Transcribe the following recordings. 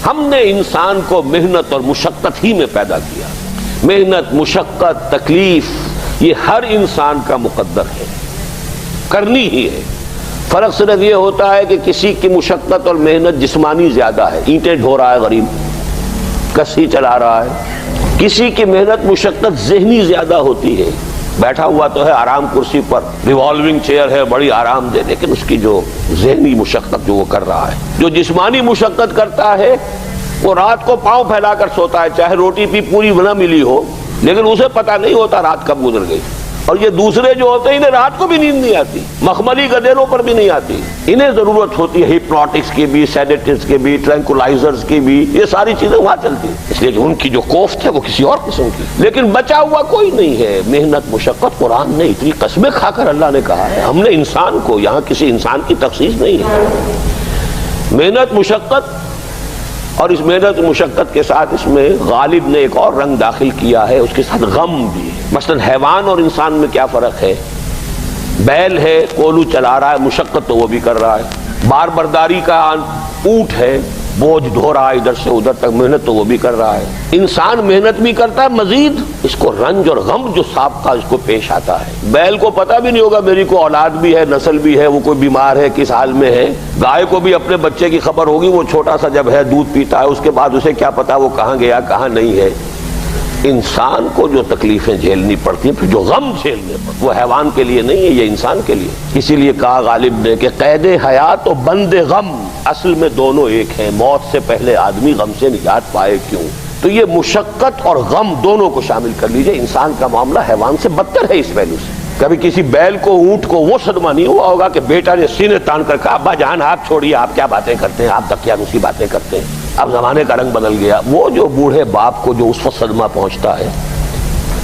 ہم نے انسان کو محنت اور مشقت ہی میں پیدا کیا. محنت، مشقت، تکلیف یہ ہر انسان کا مقدر ہے، کرنی ہی ہے. فرق صرف یہ ہوتا ہے کہ کسی کی مشقت اور محنت جسمانی زیادہ ہے، اینٹیں ڈھو رہا ہے غریب، کسی چلا رہا ہے. کسی کی محنت مشقت ذہنی زیادہ ہوتی ہے، بیٹھا ہوا تو ہے آرام کرسی پر، ریوالونگ چیئر ہے بڑی آرام دہ، لیکن اس کی جو ذہنی مشقت جو وہ کر رہا ہے. جو جسمانی مشقت کرتا ہے وہ رات کو پاؤں پھیلا کر سوتا ہے، چاہے روٹی بھی پوری نہ ملی ہو، لیکن اسے پتہ نہیں ہوتا رات کب گزر گئی. اور یہ دوسرے جو ہوتے ہیں انہیں رات کو بھی نیند نہیں آتی، مخملی گدیروں پر بھی نہیں آتی. انہیں ضرورت ہوتی ہے ہپنوٹکس کی بھی، سیڈیٹیوز کی بھی، ٹرینکولائزرز کی بھی، یہ ساری چیزیں وہاں چلتی ہیں، اس لیے کہ ان کی جو کوفت ہے وہ کسی اور قسم کی. لیکن بچا ہوا کوئی نہیں ہے. محنت، مشقت، قرآن نے اتنی قسمیں کھا کر اللہ نے کہا ہے. ہم نے انسان کو، یہاں کسی انسان کی تخصیص نہیں ہے. محنت، مشقت، اور اس محنت مشقت کے ساتھ اس میں غالب نے ایک اور رنگ داخل کیا ہے، اس کے ساتھ غم بھی. مثلا حیوان اور انسان میں کیا فرق ہے؟ بیل ہے، کولو چلا رہا ہے، مشقت تو وہ بھی کر رہا ہے. بار برداری کا اونٹ ہے، بوجھ ڈھو رہا ہے ادھر سے ادھر تک، محنت تو وہ بھی کر رہا ہے. انسان محنت بھی کرتا ہے، مزید اس کو رنج اور غم جو سابقہ اس کو پیش آتا ہے. بیل کو پتہ بھی نہیں ہوگا میری کو اولاد بھی ہے، نسل بھی ہے، وہ کوئی بیمار ہے، کس حال میں ہے. گائے کو بھی اپنے بچے کی خبر ہوگی، وہ چھوٹا سا جب ہے دودھ پیتا ہے، اس کے بعد اسے کیا پتا وہ کہاں گیا کہاں نہیں ہے. انسان کو جو تکلیفیں جھیلنی پڑتی ہیں، پھر جو غم جھیلنے پڑتے، وہ حیوان کے لیے نہیں ہے، یہ انسان کے لیے. اسی لیے کہا غالب نے کہ قید حیات و بند غم اصل میں دونوں ایک ہیں. موت سے پہلے آدمی غم سے نجات پائے کیوں؟ تو یہ مشقت اور غم دونوں کو شامل کر لیجئے. انسان کا معاملہ حیوان سے بدتر ہے اس پہلو سے. کبھی کسی بیل کو، اونٹ کو وہ صدمہ نہیں ہوا ہوگا کہ بیٹا نے سینے تان کر کہا ابا جان آپ چھوڑیے، آپ کیا باتیں کرتے ہیں، آپ دقیانوسی باتیں کرتے ہیں، اب زمانے کا رنگ بدل گیا. وہ جو بوڑھے باپ کو جو اس وقت صدمہ پہنچتا ہے،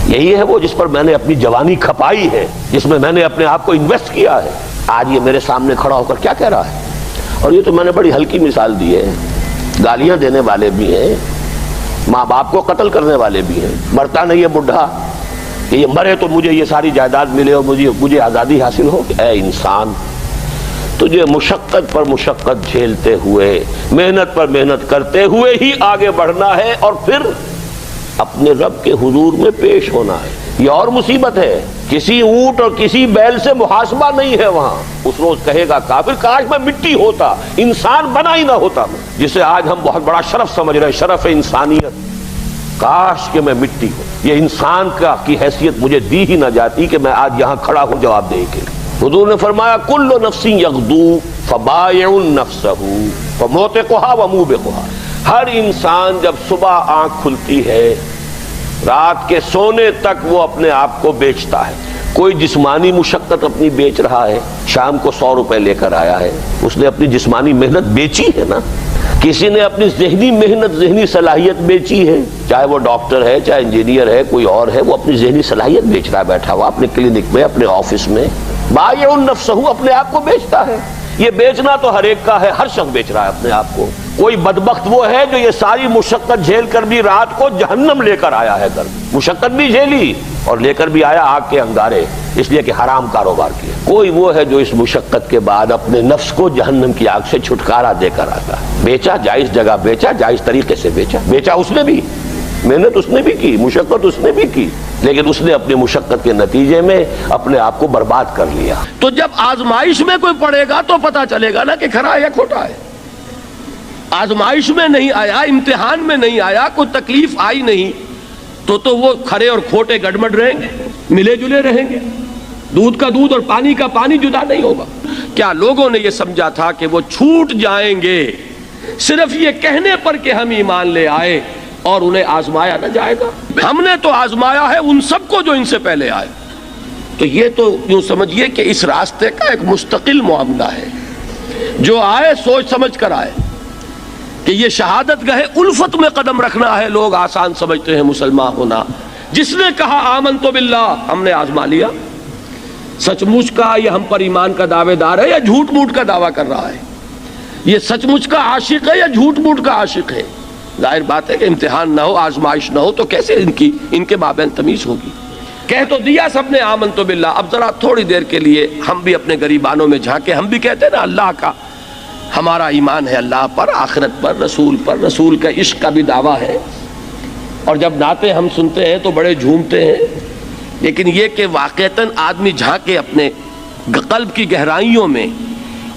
یہی ہے وہ جس پر میں نے اپنی جوانی کھپائی ہے، جس میں میں نے اپنے آپ کو انویسٹ کیا ہے. آج یہ میرے سامنے کھڑا ہو کر کیا کہہ رہا ہے؟ اور یہ تو میں نے بڑی ہلکی مثال دی ہے. گالیاں دینے والے بھی ہیں، ماں باپ کو قتل کرنے والے بھی ہیں. مرتا نہیں ہے بڈھا کہ یہ مرے تو مجھے یہ ساری جائیداد ملے اور مجھے آزادی حاصل ہو. اے انسان، تجھے مشقت پر مشقت جھیلتے ہوئے، محنت پر محنت کرتے ہوئے ہی آگے بڑھنا ہے، اور پھر اپنے رب کے حضور میں پیش ہونا ہے. یہ اور مصیبت ہے. کسی اونٹ اور کسی بیل سے محاسبہ نہیں ہے وہاں. اس روز کہے گا کافر کاش میں مٹی ہوتا، انسان بنا ہی نہ ہوتا میں، جسے آج ہم بہت بڑا شرف سمجھ رہے ہیں، شرف انسانیت. کاش کہ میں مٹی ہوں، یہ انسان کی حیثیت مجھے دی ہی نہ جاتی کہ میں آج یہاں کھڑا ہوں جواب دے کے. حضور نے فرمایا کل نفس یغدو فبائع نفسہ فموتقها وموبقها. ہر انسان جب صبح آنکھ کھلتی ہے، رات کے سونے تک وہ اپنے آپ کو بیچتا ہے. کوئی جسمانی مشقت اپنی بیچ رہا ہے، شام کو 100 روپے لے کر آیا ہے، اس نے اپنی جسمانی محنت بیچی ہے نا. کسی نے اپنی ذہنی محنت، ذہنی صلاحیت بیچی ہے، چاہے وہ ڈاکٹر ہے، چاہے انجینئر ہے، کوئی اور ہے، وہ اپنی ذہنی صلاحیت بیچ رہا ہے بیٹھا ہوا اپنے کلینک میں، اپنے آفس میں. بائع نفسہ، اپنے آپ کو بیچتا ہے. یہ بیچنا تو ہر ایک کا ہے، ہر شخص بیچ رہا ہے اپنے آپ کو. کوئی بدبخت وہ ہے جو یہ ساری مشقت جھیل کر بھی رات کو جہنم لے کر آیا ہے گھر. مشقت بھی جھیلی اور لے کر بھی آیا آگ کے انگارے، اس لیے کہ حرام کاروبار کیا. کوئی وہ ہے جو اس مشقت کے بعد اپنے نفس کو جہنم کی آگ سے چھٹکارا دے کر آتا ہے. بیچا، جائز جگہ بیچا، جائز طریقے سے بیچا. بیچا اس نے بھی، محنت اس نے بھی کی، مشقت اس نے بھی کی، لیکن اس نے اپنی مشقت کے نتیجے میں اپنے آپ کو برباد کر لیا. تو جب آزمائش میں کوئی پڑے گا تو پتہ چلے گا نا کہ کھرا ہے یا کھوٹا ہے. آزمائش میں نہیں آیا، امتحان میں نہیں آیا، کوئی تکلیف آئی نہیں، تو وہ کھرے اور کھوٹے گڑبڑ رہیں گے، ملے جلے رہیں گے. دودھ کا دودھ اور پانی کا پانی جدا نہیں ہوگا. کیا لوگوں نے یہ سمجھا تھا کہ وہ چھوٹ جائیں گے صرف یہ کہنے پر کہ ہم ایمان لے آئے اور انہیں آزمایا نہ جائے گا؟ ہم نے تو آزمایا ہے ان سب کو جو ان سے پہلے آئے. تو یہ تو یوں سمجھیے کہ اس راستے کا ایک مستقل معاملہ ہے. جو آئے سوچ سمجھ کر آئے کہ یہ شہادت گاہ الفت میں قدم رکھنا ہے. لوگ آسان سمجھتے ہیں مسلمان ہونا. جس نے کہا آمنت باللہ، ہم نے آزما لیا. سچ مچ کا یہ ہم پر ایمان کا دعوے دار ہے یا جھوٹ موٹ کا دعویٰ کر رہا ہے؟ یہ سچ مچ کا عاشق ہے یا جھوٹ موٹ کا عاشق ہے؟ ظاہر بات ہے کہ امتحان نہ ہو، آزمائش نہ ہو تو کیسے ان کے مابین تمیز ہوگی؟ کہہ تو دیا سب نے آمنت باللہ. اب ذرا تھوڑی دیر کے لیے ہم بھی اپنے گریبانوں میں جھانکے. ہم بھی کہتے ہیں نا اللہ کا ہمارا ایمان ہے اللہ پر، آخرت پر، رسول پر، رسول کا عشق کا بھی دعویٰ ہے، اور جب نعتیں ہم سنتے ہیں تو بڑے جھومتے ہیں، لیکن یہ کہ واقعتاً آدمی جھانکے اپنے قلب کی گہرائیوں میں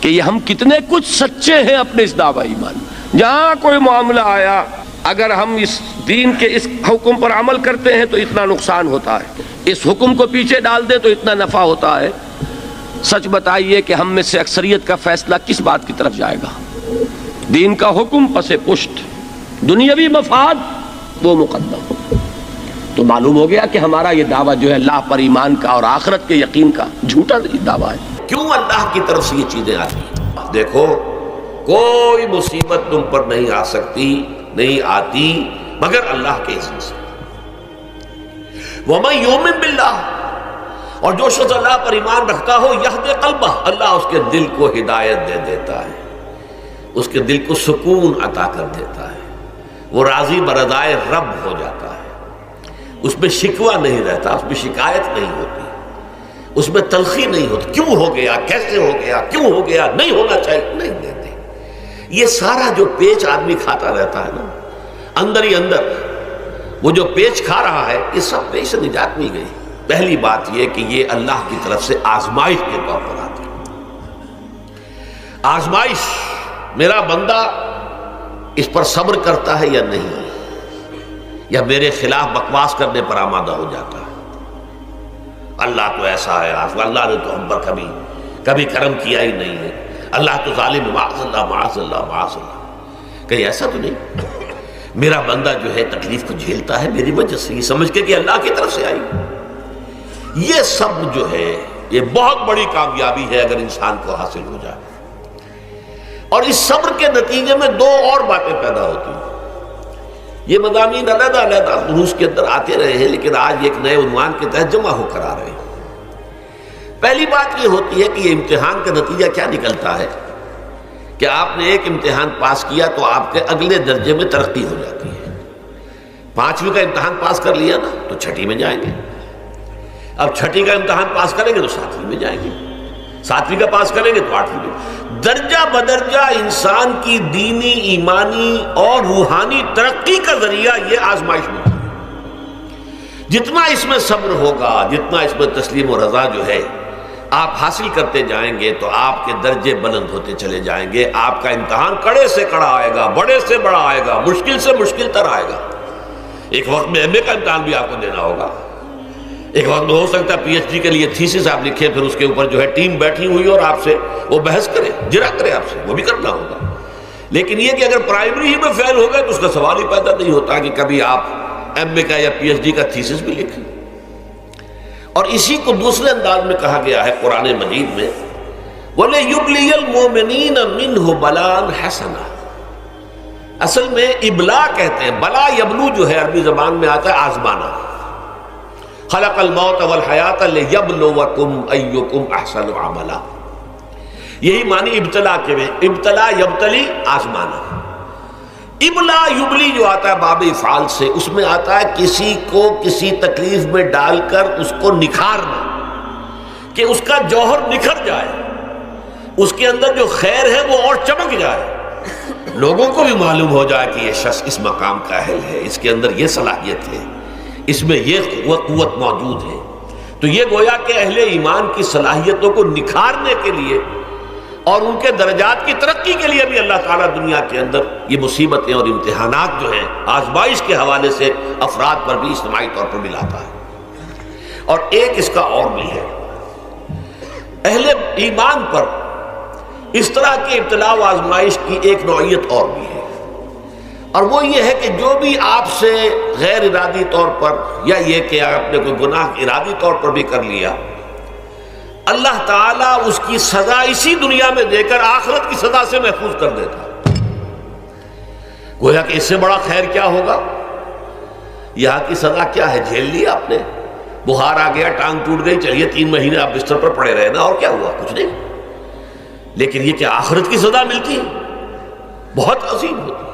کہ یہ ہم کتنے کچھ سچے ہیں اپنے اس دعویٰ ایمان۔ جہاں کوئی معاملہ آیا، اگر ہم اس دین کے اس حکم پر عمل کرتے ہیں تو اتنا نقصان ہوتا ہے، اس حکم کو پیچھے ڈال دیں تو اتنا نفع ہوتا ہے۔ سچ بتائیے کہ ہم میں سے اکثریت کا فیصلہ کس بات کی طرف جائے گا؟ دین کا حکم پس پشت، دنیاوی مفاد وہ مقدم۔ تو معلوم ہو گیا کہ ہمارا یہ دعویٰ جو ہے اللہ پر ایمان کا اور آخرت کے یقین کا جھوٹا دعویٰ ہے۔ کیوں اللہ کی طرف سے یہ چیزیں آتی ہیں؟ دیکھو، کوئی مصیبت تم پر نہیں آ سکتی، نہیں آتی مگر اللہ کے اذن سے۔ وَمَن يُؤْمِن بِاللَّهِ، اور جو شخص اللہ پر ایمان رکھتا ہو، یہدِ قلبہ، اللہ اس کے دل کو ہدایت دے دیتا ہے، اس کے دل کو سکون عطا کر دیتا ہے، وہ راضی برضائے رب ہو جاتا ہے، اس میں شکوہ نہیں رہتا، اس میں شکایت نہیں ہوتی، اس میں تلخی نہیں ہوتی، کیوں ہو گیا، کیسے ہو گیا، کیوں ہو گیا، نہیں ہونا چاہیے، نہیں دیتے۔ یہ سارا جو پیچ آدمی کھاتا رہتا ہے نا، اندر ہی اندر وہ جو پیچ کھا رہا ہے، یہ سب پیچ سے نجات نہیں گئی۔ پہلی بات یہ کہ یہ اللہ کی طرف سے آزمائش کے طور پر آتی ہے۔ آزمائش، میرا بندہ اس پر صبر کرتا ہے یا نہیں، یا میرے خلاف بکواس کرنے پر آمادہ ہو جاتا ہے۔ اللہ تو ایسا ہے، اللہ نے تو ہم پر کبھی کرم کیا ہی نہیں ہے، اللہ تو ظالم، معاذ اللہ معاذ اللہ معاذ اللہ۔ کہیں ایسا تو نہیں، میرا بندہ جو ہے تکلیف کو جھیلتا ہے میری وجہ سے، یہ سمجھ کے کہ اللہ کی طرف سے آئی۔ یہ سب جو ہے یہ بہت بڑی کامیابی ہے اگر انسان کو حاصل ہو جائے۔ اور اس صبر کے نتیجے میں دو اور باتیں پیدا ہوتی ہیں۔ یہ مضامین علیحدہ علیحدہ دروس کے اندر آتے رہے ہیں، لیکن آج ایک نئے عنوان کے تحت جمع ہو کر آ رہے ہیں۔ پہلی بات یہ ہوتی ہے کہ یہ امتحان کا نتیجہ کیا نکلتا ہے کہ آپ نے ایک امتحان پاس کیا تو آپ کے اگلے درجے میں ترقی ہو جاتی ہے۔ 5ویں کا امتحان پاس کر لیا نا تو 6ٹھی میں جائیں گے، اب 6ٹھی کا امتحان پاس کریں گے تو 7ویں میں جائیں گے، 7ویں کا پاس کریں گے تو 8ویں میں۔ درجہ بدرجہ انسان کی دینی، ایمانی اور روحانی ترقی کا ذریعہ یہ آزمائش میں ہے۔ جتنا اس میں صبر ہوگا، جتنا اس میں تسلیم و رضا جو ہے آپ حاصل کرتے جائیں گے تو آپ کے درجے بلند ہوتے چلے جائیں گے۔ آپ کا امتحان کڑے سے کڑا آئے گا، بڑے سے بڑا آئے گا، مشکل سے مشکل تر آئے گا۔ ایک وقت میں ایم اے کا امتحان بھی آپ کو دینا ہوگا، ایک وقت میں ہو سکتا ہے پی ایچ ڈی کے لیے تھیسس آپ لکھیں، پھر اس کے اوپر جو ہے ٹیم بیٹھی ہوئی اور آپ سے وہ بحث کرے، جرا کرے آپ سے، وہ بھی کرنا ہوگا۔ لیکن یہ کہ اگر پرائمری ہی میں فیل ہو گئے تو اس کا سوال ہی پیدا نہیں ہوتا کہ کبھی آپ ایم اے کا یا پی ایچ ڈی کا تھیسس بھی لکھیں۔ اور اسی کو دوسرے انداز میں کہا گیا ہے قرآن مجید میں، وَلَيُبْلِيَ الْمُؤْمِنِينَ مِنْهُ بَلَاءً حَسَنًا۔ اصل میں ابلا کہتے ہیں، بلا یبلو جو ہے عربی زبان میں آتا ہے آزمانا۔ خلق الموت والحیات لیبلوکم ایکم احسن عملا، یہی معنی ابتلا کے میں، ابتلا یبتلی آزمانا۔ ابلا یبلی جو آتا ہے باب افعال سے، اس میں آتا ہے کسی کو کسی تکلیف میں ڈال کر اس کو نکھارنا، کہ اس کا جوہر نکھر جائے، اس کے اندر جو خیر ہے وہ اور چمک جائے، لوگوں کو بھی معلوم ہو جائے کہ یہ شخص اس مقام کا اہل ہے، اس کے اندر یہ صلاحیت ہے، اس میں یہ قوت موجود ہے۔ تو یہ گویا کہ اہل ایمان کی صلاحیتوں کو نکھارنے کے لیے اور ان کے درجات کی ترقی کے لیے بھی اللہ تعالیٰ دنیا کے اندر یہ مصیبتیں اور امتحانات جو ہیں آزمائش کے حوالے سے افراد پر بھی اجتماعی طور پر بھی لاتا ہے۔ اور ایک اس کا اور بھی ہے، اہل ایمان پر اس طرح کے ابتلاء و آزمائش کی ایک نوعیت اور بھی ہے، اور وہ یہ ہے کہ جو بھی آپ سے غیر ارادی طور پر یا یہ کہ آپ نے کوئی گناہ ارادی طور پر بھی کر لیا، اللہ تعالیٰ اس کی سزا اسی دنیا میں دے کر آخرت کی سزا سے محفوظ کر دیتا۔ گویا کہ اس سے بڑا خیر کیا ہوگا؟ یہاں کی سزا کیا ہے؟ جھیل لیا آپ نے، بخار آ گیا، ٹانگ ٹوٹ گئی، چلیے 3 مہینے آپ بستر پر پڑے رہے نا، اور کیا ہوا؟ کچھ نہیں۔ لیکن یہ کہ آخرت کی سزا ملتی ہے بہت عظیم ہوتی ہے،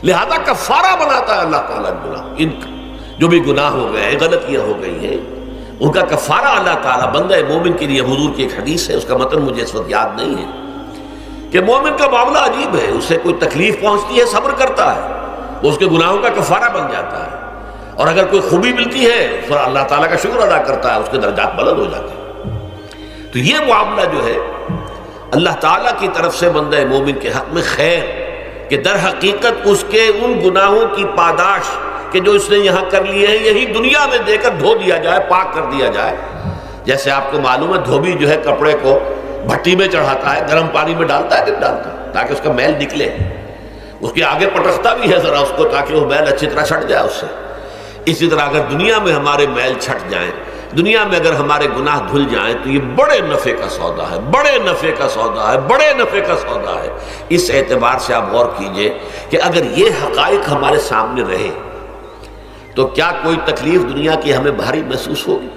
لہذا کفارہ بناتا ہے اللہ تعالیٰ گناہ، ان جو بھی گناہ ہو گئے ہیں، غلطیاں ہو گئی ہیں، ان کا کفارہ اللہ تعالیٰ بندہ مومن کے لیے، حضور کی ایک حدیث ہے، اس کا متن مجھے اس وقت یاد نہیں ہے، کہ مومن کا معاملہ عجیب ہے، اسے کوئی تکلیف پہنچتی ہے صبر کرتا ہے، وہ اس کے گناہوں کا کفارہ بن جاتا ہے، اور اگر کوئی خوبی ملتی ہے تو اللہ تعالیٰ کا شکر ادا کرتا ہے، اس کے درجات بلند ہو جاتے ہیں۔ تو یہ معاملہ جو ہے اللہ تعالیٰ کی طرف سے بندہ مومن کے حق میں خیر، کہ در حقیقت اس کے ان گناہوں کی پاداش کہ جو اس نے یہاں کر لیے ہیں یہی دنیا میں دے کر دھو دیا جائے، پاک کر دیا جائے۔ جیسے آپ کو معلوم ہے دھوبی جو ہے کپڑے کو بھٹی میں چڑھاتا ہے، گرم پانی میں ڈالتا ہے کہ ڈالتا ہے تاکہ اس کا میل نکلے، اس کے آگے پٹکتا بھی ہے ذرا اس کو تاکہ وہ میل اچھی طرح چھٹ جائے اس سے۔ اسی طرح اگر دنیا میں ہمارے میل چھٹ جائیں، دنیا میں اگر ہمارے گناہ دھل جائیں تو یہ بڑے نفع کا سودا ہے، بڑے نفع کا سودا ہے، بڑے نفع کا سودا ہے۔ اس اعتبار سے آپ غور کیجئے کہ اگر یہ حقائق ہمارے سامنے رہے تو کیا کوئی تکلیف دنیا کی ہمیں بھاری محسوس ہوگی؟